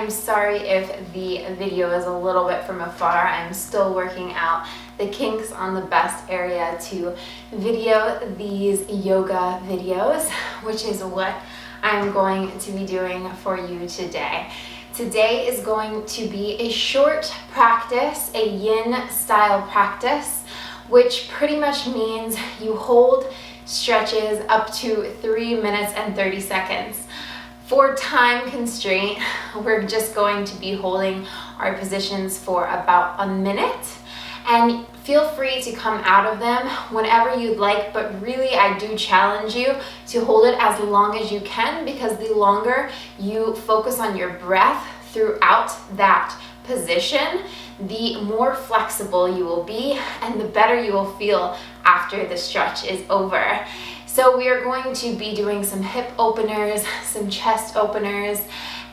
I'm sorry if the video is a little bit from afar. I'm still working out the kinks on the best area to video these yoga videos, which is what I'm going to be doing for you today. Today is going to be a short practice, a yin style practice, which pretty much means you hold stretches up to 3 minutes and 30 seconds. For time constraint, we're just going to be holding our positions for about a minute, and feel free to come out of them whenever you'd like, but really I do challenge you to hold it as long as you can, because the longer you focus on your breath throughout that position, the more flexible you will be and the better you will feel after the stretch is over. So we are going to be doing some hip openers, some chest openers,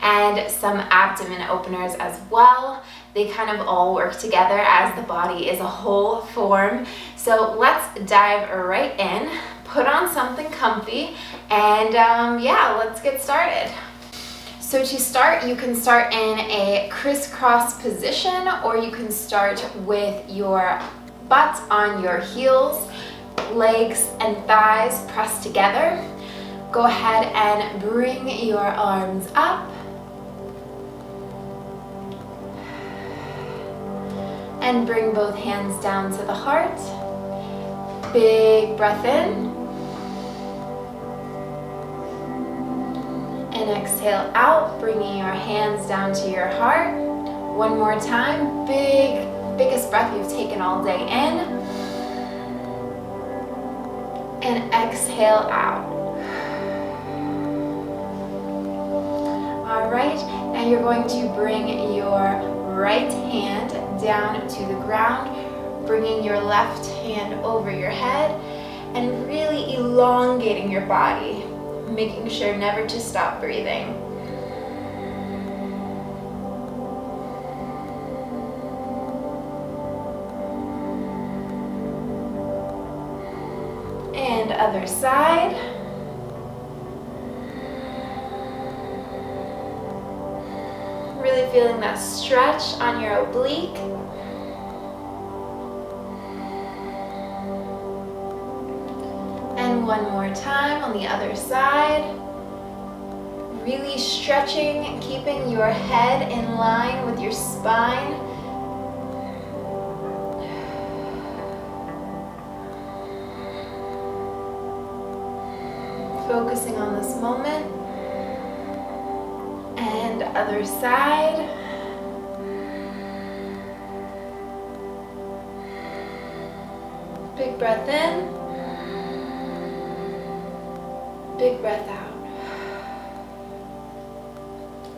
and some abdomen openers as well. They kind of all work together as the body is a whole form. So let's dive right in, put on something comfy, and yeah, let's get started. So to start, you can start in a crisscross position, or you can start with your butt on your heels, legs and thighs pressed together. Go ahead and bring your arms up. And bring both hands down to the heart. Big breath in. And exhale out, bringing your hands down to your heart. One more time, biggest breath you've taken all day in. And exhale out. All right, now you're going to bring your right hand down to the ground, bringing your left hand over your head, and really elongating your body, making sure never to stop breathing. And other side. Really feeling that stretch on your oblique. And one more time on the other side. Really stretching, keeping your head in line with your spine. Focusing on this moment. And other side. Big breath in. Big breath out.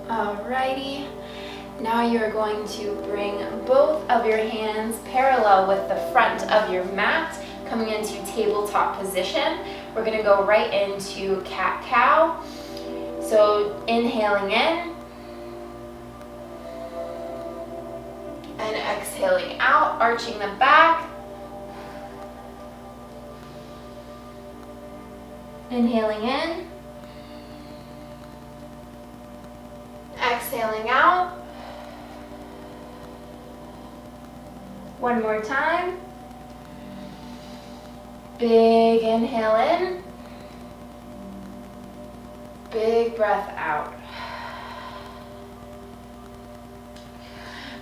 Alrighty. Now you're going to bring both of your hands parallel with the front of your mat, coming into tabletop position. We're going to go right into cat-cow. So inhaling in and exhaling out, arching the back. Inhaling in, exhaling out. One more time. Big inhale in. Big breath out.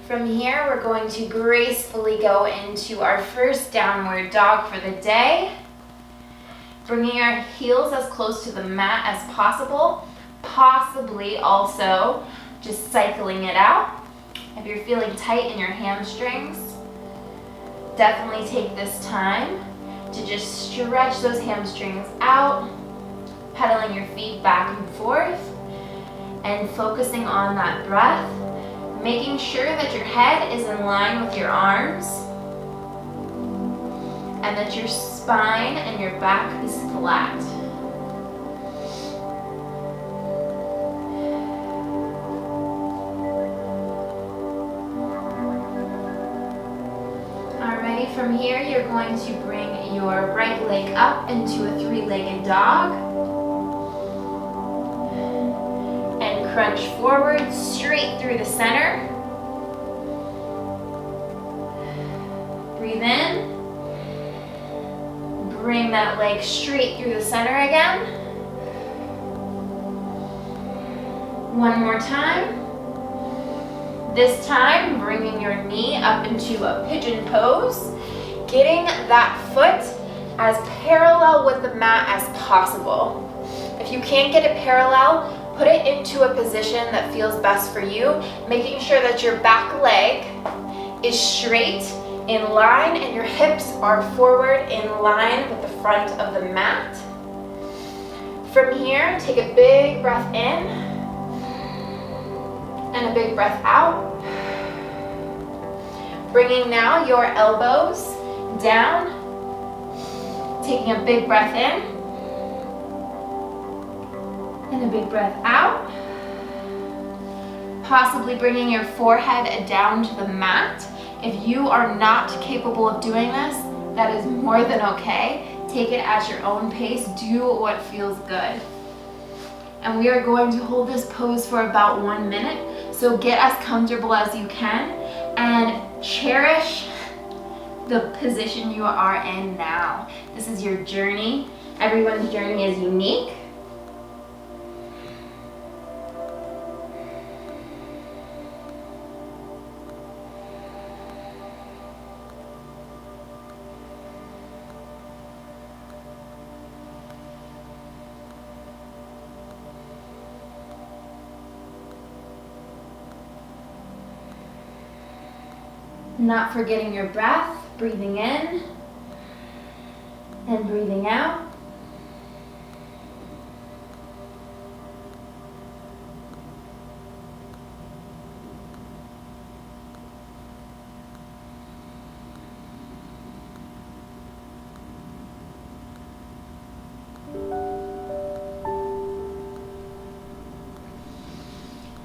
From here, we're going to gracefully go into our first downward dog for the day. Bringing our heels as close to the mat as possible. Possibly also just cycling it out. If you're feeling tight in your hamstrings, definitely take this time to just stretch those hamstrings out, pedaling your feet back and forth, and focusing on that breath, making sure that your head is in line with your arms, and that your spine and your back is flat. Alrighty, from here you're going to bring your right leg up into a three-legged dog and crunch forward, straight through the center. Breathe in. Bring that leg straight through the center again. One more time. This time, bringing your knee up into a pigeon pose, getting that foot as parallel with the mat as possible. If you can't get it parallel, put it into a position that feels best for you, making sure that your back leg is straight in line and your hips are forward in line with the front of the mat. From here, take a big breath in and a big breath out. Bringing now your elbows down, taking a big breath in and a big breath out. Possibly bringing your forehead down to the mat. If you are not capable of doing this, that is more than okay. Take it at your own pace. Do what feels good. And we are going to hold this pose for about 1 minute. So get as comfortable as you can and cherish the position you are in now. This is your journey. Everyone's journey is unique. Not forgetting your breath, breathing in and breathing out.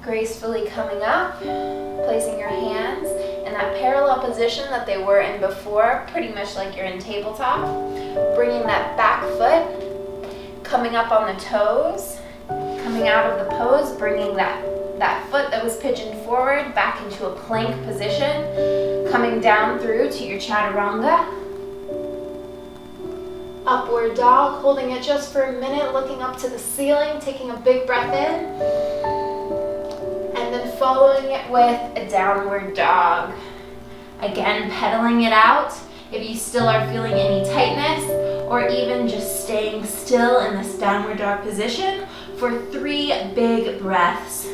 Gracefully coming up, placing your hands in that parallel position that they were in before, pretty much like you're in tabletop. Bringing that back foot, coming up on the toes, coming out of the pose, bringing that foot that was pigeoned forward back into a plank position, coming down through to your chaturanga. Upward dog, holding it just for a minute, looking up to the ceiling, taking a big breath in. And then following it with a downward dog. Again, pedaling it out. If you still are feeling any tightness, or even just staying still in this downward dog position for 3 big breaths.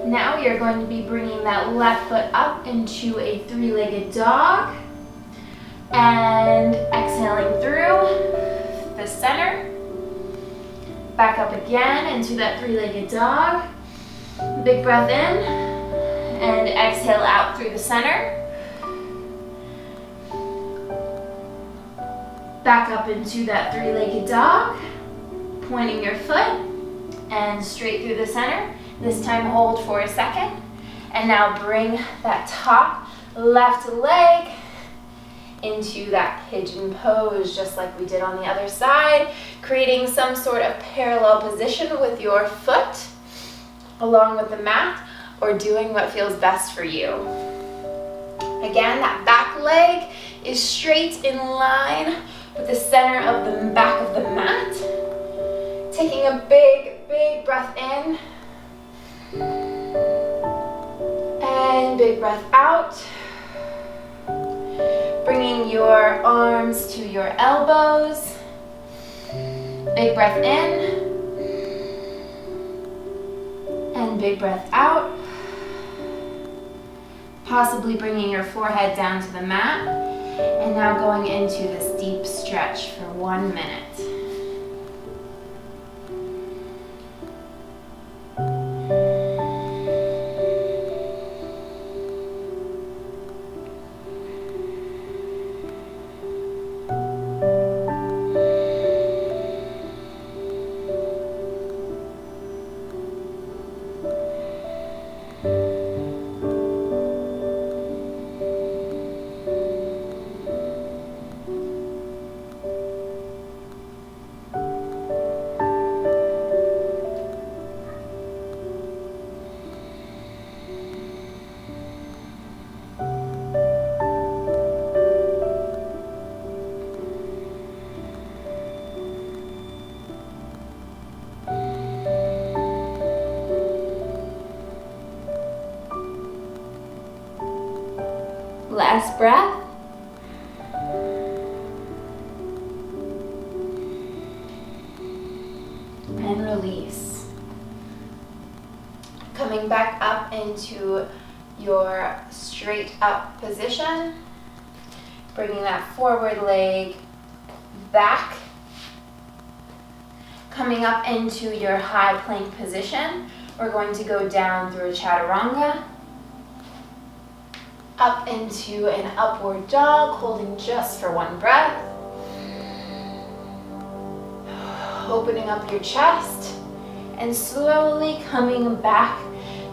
Now you're going to be bringing that left foot up into a 3-legged dog and exhaling through the center. Back up again into that 3-legged dog. Big breath in and exhale out through the center. Back up into that 3-legged dog, pointing your foot and straight through the center. This time hold for a second, and now bring that top left leg into that pigeon pose, just like we did on the other side, creating some sort of parallel position with your foot along with the mat, or doing what feels best for you. Again, that back leg is straight in line with the center of the back of the mat. Taking a big, big breath in. And big breath out. Bringing your arms to your elbows. Big breath in. And big breath out. Possibly bringing your forehead down to the mat. And now going into this deep stretch for 1 minute. Last breath. And release. Coming back up into your straight up position. Bringing that forward leg back. Coming up into your high plank position. We're going to go down through a chaturanga. Up into an upward dog, holding just for one breath. Opening up your chest and slowly coming back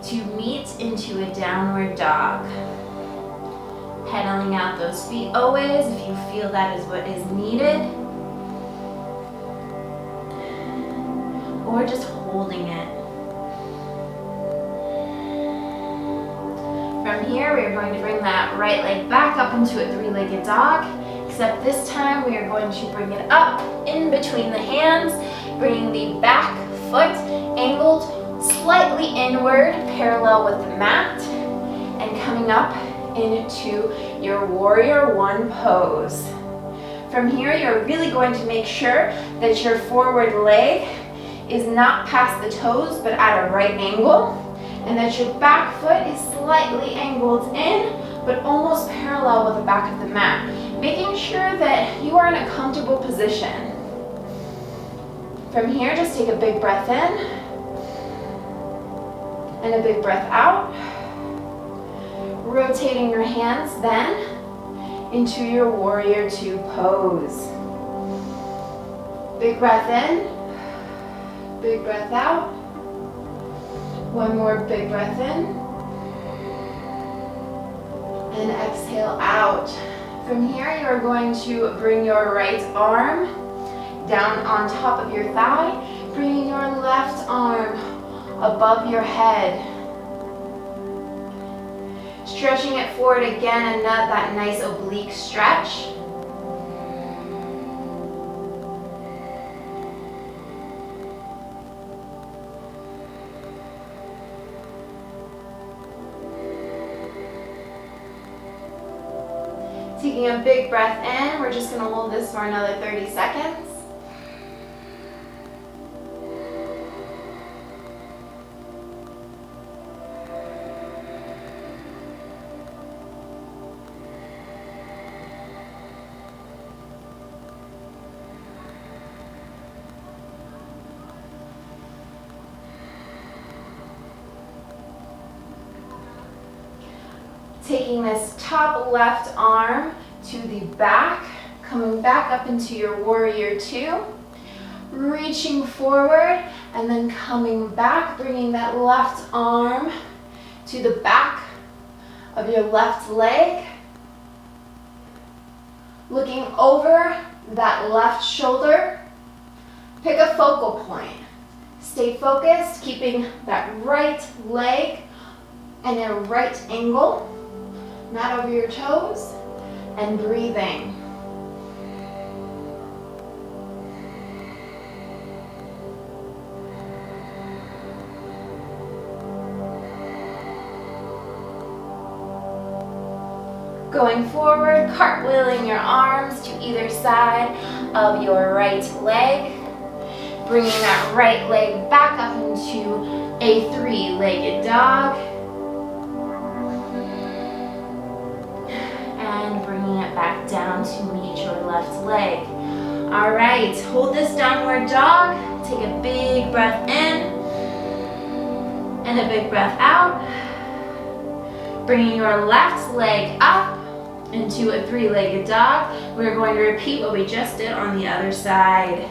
to meet into a downward dog. Pedaling out those feet always if you feel that is what is needed. Or just holding it. From here, we are going to bring that right leg back up into a three-legged dog, except this time we are going to bring it up in between the hands, bringing the back foot angled slightly inward, parallel with the mat, and coming up into your warrior one pose. From here, you're really going to make sure that your forward leg is not past the toes, but at a right angle, and that your back foot is slightly angled in, but almost parallel with the back of the mat, making sure that you are in a comfortable position. From here, just take a big breath in, and a big breath out. Rotating your hands then into your warrior two pose. Big breath in, big breath out. One more big breath in. And exhale out. From here, you're going to bring your right arm down on top of your thigh, bringing your left arm above your head. Stretching it forward again, and that nice oblique stretch. Taking a big breath in, we're just going to hold this for another 30 seconds. Taking this top left arm to the back, coming back up into your warrior two, reaching forward, and then coming back, bringing that left arm to the back of your left leg, looking over that left shoulder. Pick a focal point. Stay focused, keeping that right leg in a right angle. Not over your toes, and breathing. Going forward, cartwheeling your arms to either side of your right leg, bringing that right leg back up into a three-legged dog. And bringing it back down to meet your left leg. All right, hold this downward dog. Take a big breath in and a big breath out. Bringing your left leg up into a three-legged dog. We're going to repeat what we just did on the other side.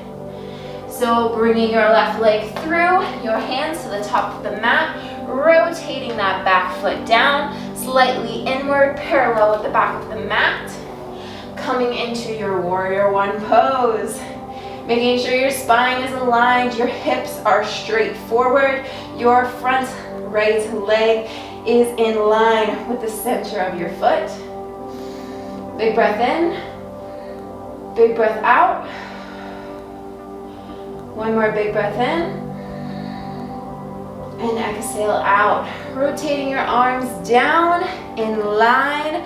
So bringing your left leg through, your hands to the top of the mat, rotating that back foot down, slightly inward, parallel with the back of the mat. Coming into your warrior one pose. Making sure your spine is aligned, your hips are straight forward, your front right leg is in line with the center of your foot. Big breath in, big breath out. One more big breath in. And exhale out. Rotating your arms down in line,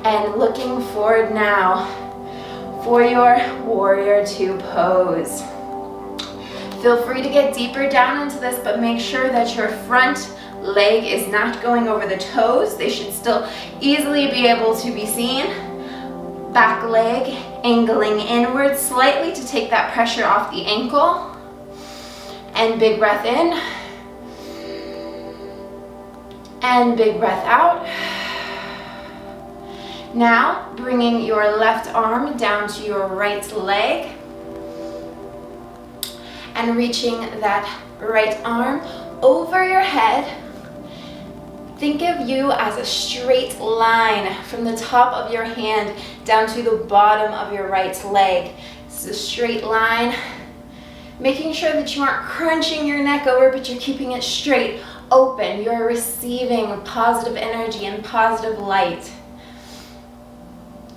And looking forward now for your warrior two pose. Feel free to get deeper down into this, but make sure that your front leg is not going over the toes. They should still easily be able to be seen. Back leg angling inward slightly to take that pressure off the ankle. And big breath in. And big breath out. Now, bringing your left arm down to your right leg and reaching that right arm over your head. Think of you as a straight line from the top of your hand down to the bottom of your right leg. This is a straight line, making sure that you aren't crunching your neck over, but you're keeping it straight, open. You're receiving positive energy and positive light.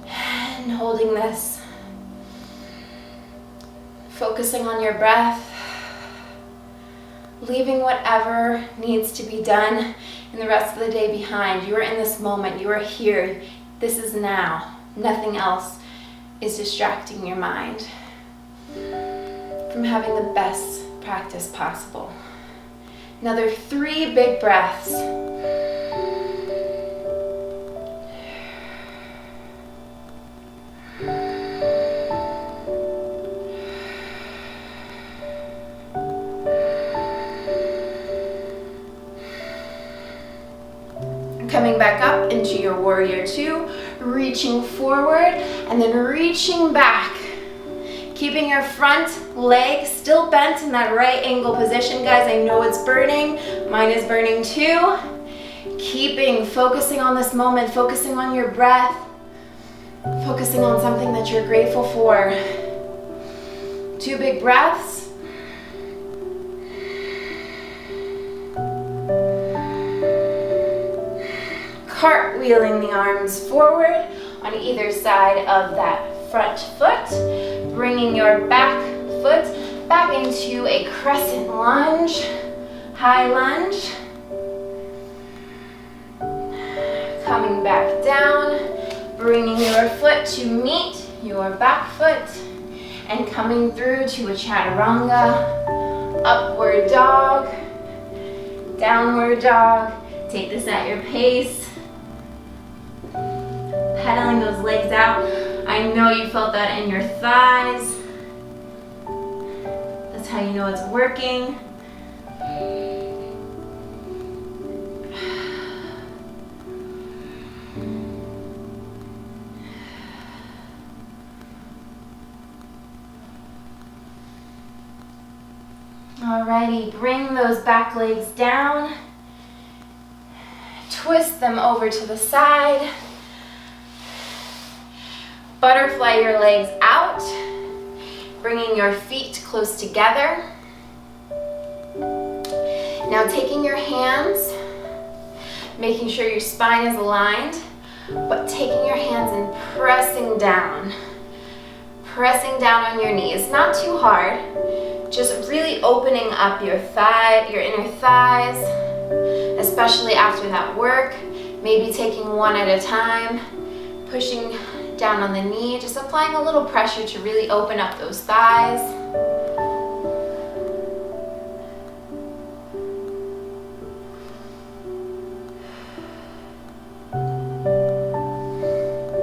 And holding this, focusing on your breath, leaving whatever needs to be done in the rest of the day behind. You are in this moment, you are here, this is now. Nothing else is distracting your mind from having the best practice possible. Another 3 big breaths. Coming back up into your warrior two, reaching forward and then reaching back. Keeping your front leg still bent in that right angle position. Guys, I know it's burning. Mine is burning too. Focusing on this moment, focusing on your breath, focusing on something that you're grateful for. 2 big breaths. Cartwheeling the arms forward on either side of that front foot, bringing your back foot back into a crescent lunge, high lunge. Coming back down, bringing your foot to meet your back foot, and coming through to a chaturanga, upward dog, downward dog. Take this at your pace. Pedaling those legs out. I know you felt that in your thighs. That's how you know it's working. Alrighty, bring those back legs down. Twist them over to the side. Butterfly your legs out, bringing your feet close together. Now taking your hands, making sure your spine is aligned, but taking your hands and pressing down on your knees. Not too hard, just really opening up your inner thighs, especially after that work. Maybe taking one at a time, pushing down on the knee, just applying a little pressure to really open up those thighs.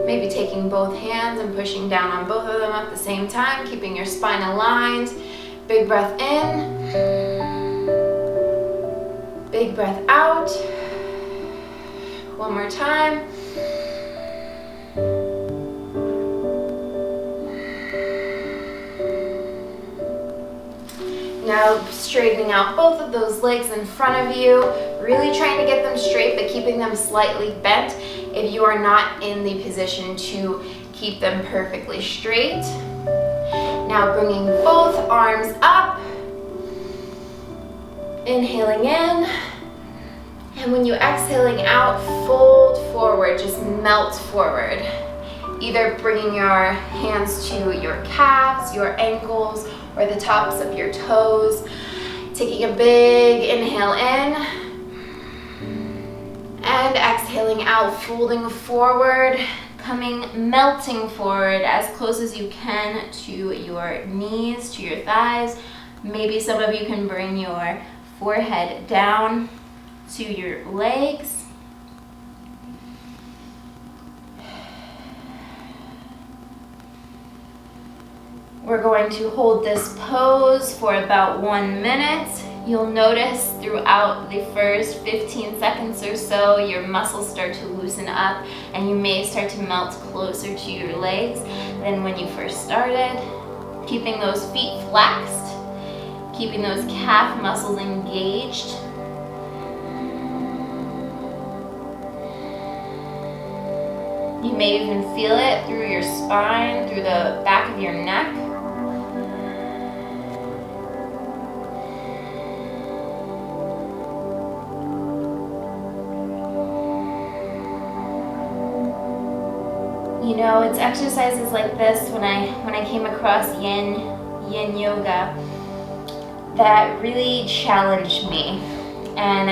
Maybe taking both hands and pushing down on both of them at the same time, keeping your spine aligned. Big breath in. Big breath out. One more time. Now straightening out both of those legs in front of you, really trying to get them straight but keeping them slightly bent if you are not in the position to keep them perfectly straight. Now bringing both arms up, inhaling in, and when you're exhaling out, fold forward, just melt forward. Either bringing your hands to your calves, your ankles, or the tops of your toes. Taking a big inhale in, And exhaling out, folding forward, melting forward as close as you can to your knees, to your thighs. Maybe some of you can bring your forehead down to your legs. We're going to hold this pose for about 1 minute. You'll notice throughout the first 15 seconds or so, your muscles start to loosen up and you may start to melt closer to your legs than when you first started. Keeping those feet flexed, keeping those calf muscles engaged. You may even feel it through your spine, through the back of your neck. You know, it's exercises like this when I came across yin yoga that really challenged me. And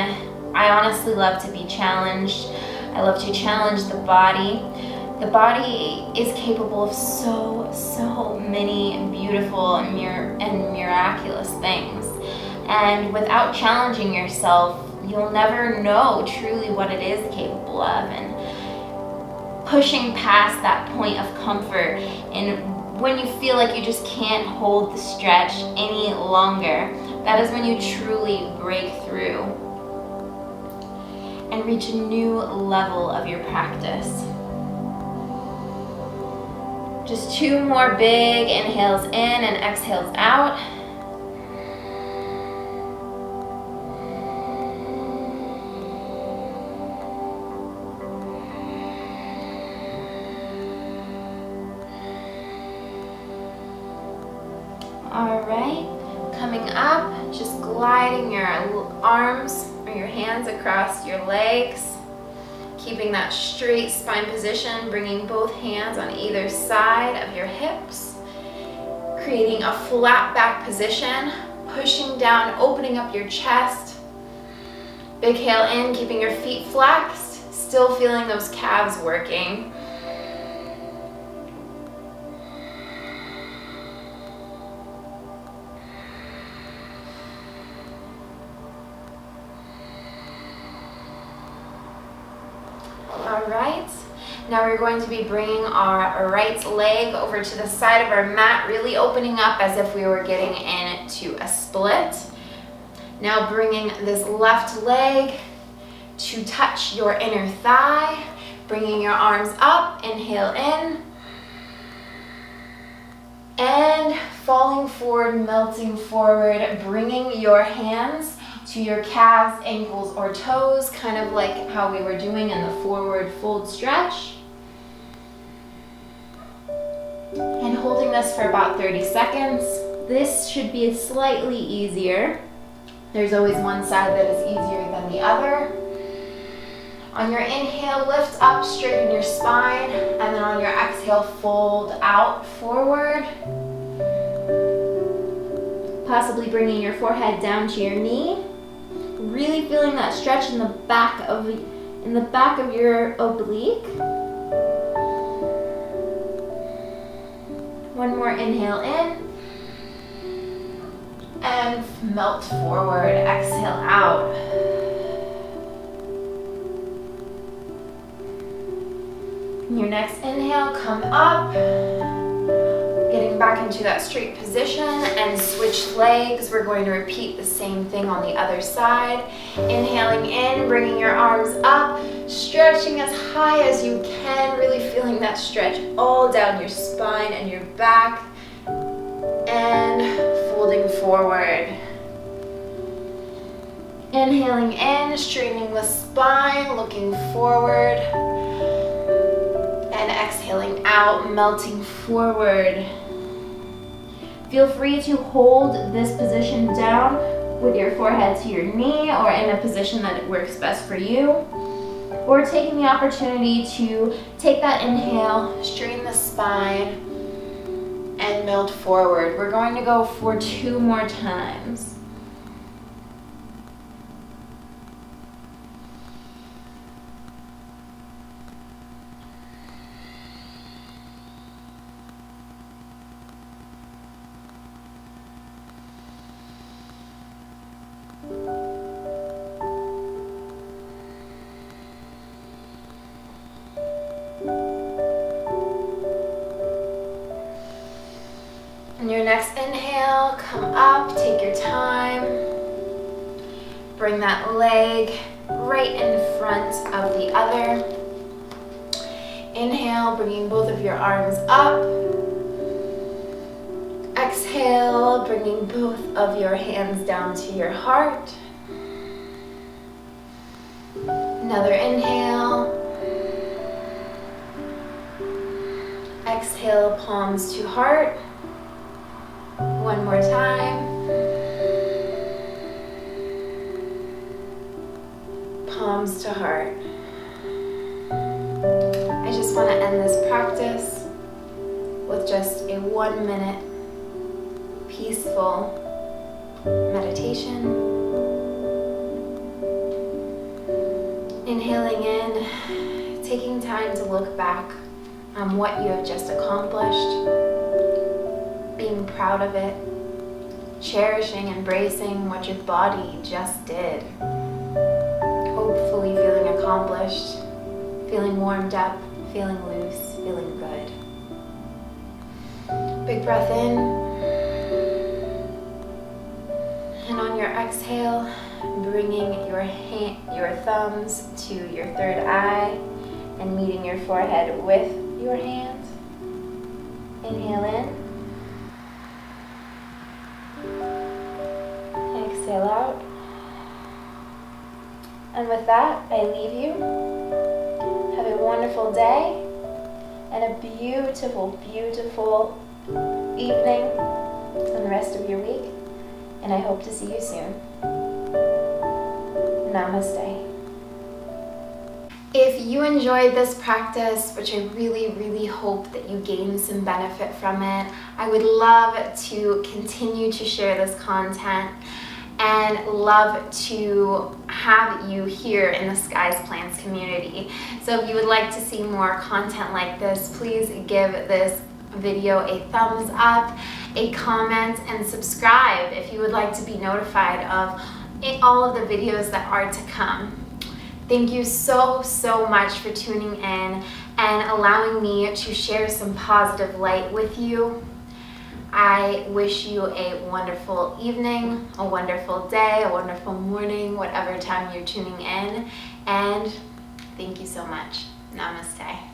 I honestly love to be challenged. I love to challenge the body. The body is capable of so many beautiful and miraculous things. And without challenging yourself, you'll never know truly what it is capable of. And pushing past that point of comfort, and when you feel like you just can't hold the stretch any longer, that is when you truly break through and reach a new level of your practice. Just 2 more big inhales in and exhales out. All right, coming up, just gliding your arms or your hands across your legs, keeping that straight spine position, bringing both hands on either side of your hips, creating a flat back position, pushing down, opening up your chest. Big inhale in, keeping your feet flexed, still feeling those calves working. All right, now we're going to be bringing our right leg over to the side of our mat, really opening up as if we were getting into a split. Now bringing this left leg to touch your inner thigh, bringing your arms up, inhale in, and falling forward, melting forward, bringing your hands to your calves, ankles, or toes, kind of like how we were doing in the forward fold stretch. And holding this for about 30 seconds. This should be slightly easier. There's always one side that is easier than the other. On your inhale, lift up, straighten your spine, and then on your exhale, fold out forward. Possibly bringing your forehead down to your knee. Really feeling that stretch in the back of your oblique. One more inhale in. And melt forward, exhale out. Your next inhale, come up. Getting back into that straight position and switch legs. We're going to repeat the same thing on the other side. Inhaling in, bringing your arms up, stretching as high as you can, really feeling that stretch all down your spine and your back. And folding forward. Inhaling in, straightening the spine, looking forward. And exhaling out, melting forward. Feel free to hold this position down with your forehead to your knee or in a position that works best for you. Or taking the opportunity to take that inhale, straighten the spine, and melt forward. We're going to go for 2 more times. next inhale, come up, take your time. Bring that leg right in front of the other. Inhale, bringing both of your arms up. Exhale, bringing both of your hands down to your heart. Another inhale. Exhale, palms to heart. One more time. Palms to heart. I just want to end this practice with just a 1 minute peaceful meditation. Inhaling in, taking time to look back on what you have just accomplished, being proud of it, cherishing, embracing what your body just did. Hopefully feeling accomplished, feeling warmed up, feeling loose, feeling good. Big breath in. And on your exhale, bringing your thumbs to your third eye and meeting your forehead with your hands. Inhale in. Exhale out. And with that, I leave you. Have a wonderful day and a beautiful, beautiful evening and the rest of your week. And I hope to see you soon. Namaste. If you enjoyed this practice, which I really, really hope that you gain some benefit from it, I would love to continue to share this content and love to have you here in the Skies Plants community. So if you would like to see more content like this, please give this video a thumbs up, a comment, and subscribe if you would like to be notified of all of the videos that are to come. Thank you so, so much for tuning in and allowing me to share some positive light with you. I wish you a wonderful evening, a wonderful day, a wonderful morning, whatever time you're tuning in, and thank you so much. Namaste.